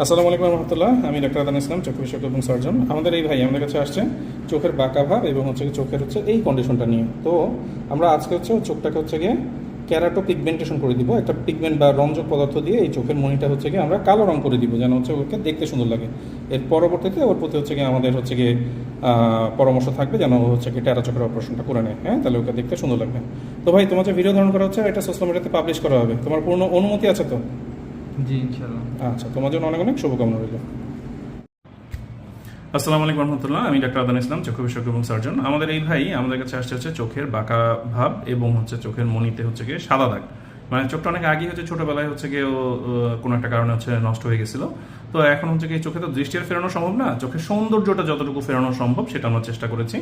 আসসালামু আলাইকুম রহমতুল্লাহ। আমি ডাক্তার আদান ইসলাম, চক্ষু বিশেষজ্ঞ এবং সার্জন। আমাদের এই ভাই আমাদের কাছে আসছে চোখের বাঁকা ভাব এবং চোখের এই কন্ডিশনটা নিয়ে। তো আমরা আজকে ওর চোখটাকে গিয়ে ক্যারাটো পিগমেন্টেশন করে দিব। একটা পিগমেন্ট বা রঞ্জক পদার্থ দিয়ে এই চোখের মণিটা গিয়ে আমরা কালো রং করে দিব, যেন ওকে দেখতে সুন্দর লাগে। এর পরবর্তীতে ওর প্রতি গিয়ে আমাদের গিয়ে পরামর্শ থাকবে যেন গিয়ে টেরা চোখের অপারেশনটা করে নেয়। হ্যাঁ, তাহলে ওকে দেখতে সুন্দর লাগবে। তো ভাই, তোমার যে ভিডিও ধারণ করা হচ্ছে এটা সোশ্যাল মিডিয়াতে পাবলিশ করা হবে, তোমার পূর্ণ অনুমতি আছে তো? জি, ইনশাআল্লাহ। আচ্ছা, তোমার জন্য অনেক অনেক শুভকামনা রইল। আসসালামু আলাইকুম রহমতুল্লাহ। আমি ডাক্তার আদান ইসলাম, চক্ষু বিশেষজ্ঞ এবং সার্জন। আমাদের এই ভাই আমাদের কাছে আসছে চোখের বাঁকা ভাব এবং চোখের মণিতে গিয়ে সাদা দাগ। মানে চোখটা অনেক আগে ছোটবেলায় গিয়ে ও কোনো একটা কারণে নষ্ট হয়ে গেছিল। তো এখন গিয়ে চোখে তো দৃষ্টি আর ফেরানো সম্ভব না, চোখের সৌন্দর্যটা যতটুকু ফেরানো সম্ভব সেটা আমরা চেষ্টা করেছি।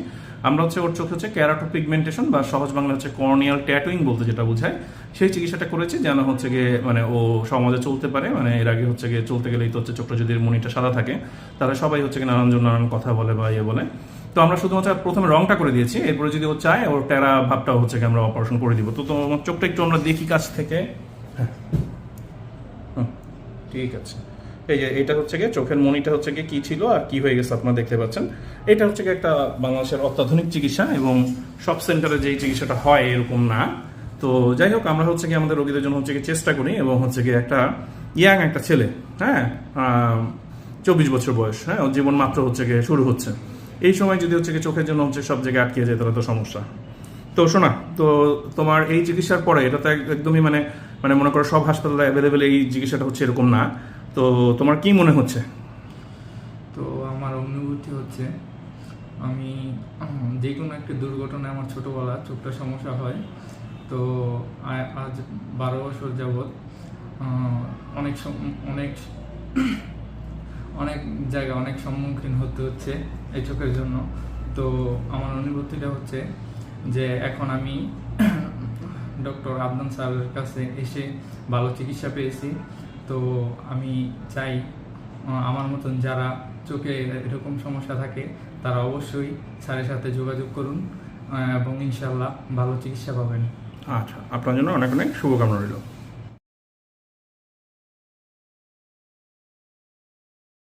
আমরা ওর চোখে ক্যারাটো পিগমেন্টেশন বা সহজ বাংলা কর্নিয়াল ট্যাটুইং বলতে যেটা বোঝায়, সেই চিকিৎসাটা করেছি যেন গিয়ে মানে ও সমাজে চলতে পারে। মানে এর আগে গিয়ে চলতে গেলেই তো চোখটা যদি মণিটা সাদা থাকে তাহলে সবাই গিয়ে নানান কথা বলে বা বলে। তো আমরা শুধুমাত্র প্রথমে রংটা করে দিয়েছি, এরপরে যদি ও চায় ওর টেরা ভাবটাও আমরা অপারেশন করে দিব। তো তোমার চোখটা একটু আমরা দেখি কাছ থেকে। হ্যাঁ, ঠিক আছে। এই যে এটা গিয়ে চোখের মণিটা গিয়ে কি ছিল আর কি হয়ে গেছে আপনারা দেখতে পাচ্ছেন। এটা গিয়ে একটা বাংলাদেশের অত্যাধুনিক চিকিৎসা এবং সব সেন্টারে যেই চিকিৎসাটা হয় এরকম না। তো যাই হোক, আমরা গিয়ে আমাদের রোগীদের জন্য গিয়ে চেষ্টা করি এবং গিয়ে একটা ইয়াং একটা ছেলে, হ্যাঁ 24 বছর বয়স, হ্যাঁ ওর জীবন মাত্র গিয়ে শুরু হচ্ছে। এই সময় যদি গিয়ে চোখের জন্য সব জায়গায় আটকে যায় তাহলে তো সমস্যা। তো শোনা, তো তোমার এই চিকিৎসার পরে এটা তো একদমই মানে মানে মনে করো সব হাসপাতালে অ্যাভেলেবেল এই চিকিৎসাটা এরকম না। তো তোমার কি মনে হচ্ছে? তো আমার অনুভূতি হচ্ছে, আমি যে কোনো একটা দুর্ঘটনায় আমার ছোটবেলা চোখটা সমস্যা হয়। তো আজ 12 বছর যাবৎ অনেক অনেক অনেক জায়গায় অনেক সম্মুখীন হতে হচ্ছে এই চোখের জন্য। তো আমার অনুভূতিটা হচ্ছে যে এখন আমি ডক্টর আদনান স্যারের কাছে এসে ভালো চিকিৎসা পেয়েছি। তো আমি চাই আমার মতন যারা চোখে এরকম সমস্যা থাকে তারা অবশ্যই স্যারের সাথে যোগাযোগ করুন এবং ইনশাল্লাহ ভালো চিকিৎসা পাবেন। আচ্ছা, আপনার জন্য অনেক অনেক শুভকামনা রইল।